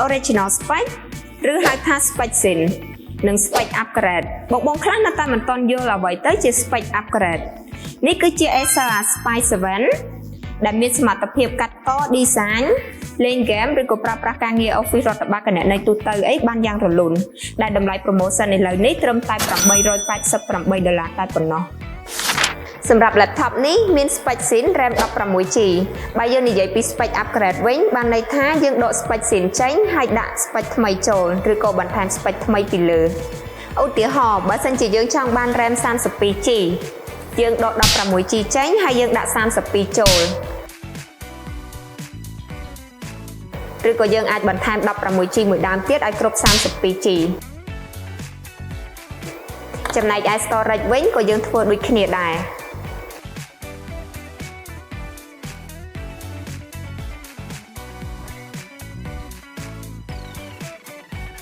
original spec ឬហៅថា spec sin និង spec upgrade បងខ្លះនៅតែមិនទាន់យល់អ្វីទៅជា spec upgrade នេះគឺជា Acer Aspire 7 ដែលមានសមត្ថភាពកាត់ត design លេង game ឬក៏ប្រើប្រាស់ការងារ Office រដ្ឋបាលគណនេយ្យទូទៅអីបានយ៉ាងរលូនដែលតម្លៃ promotion ឥឡូវនេះត្រឹមតែ$888តែប៉ុណ្ណោះសម្រាប់ laptop នេះមាន spec sin RAM 16GB បើយើងនិយាយពី spec upgrade វិញបានន័យថាយើងដក spec sin ចេញហើយដាក់ spec ថ្មីចូលឬក៏បន្ថែម spec ថ្មីពីលើឧទាហរណ៍បើសិនជាយើងចង់បាន RAM 32GB យើងដក 16GB ចេញហើយយើងដាក់ 32 ចូលឬក៏យើងអាចបន្ថែម 16GB មួយដើមទៀតឲ្យគ្រប់ 32GB ចំណែកឯ storage វិញក៏យើងធ្វើដូចគ្នាដែរ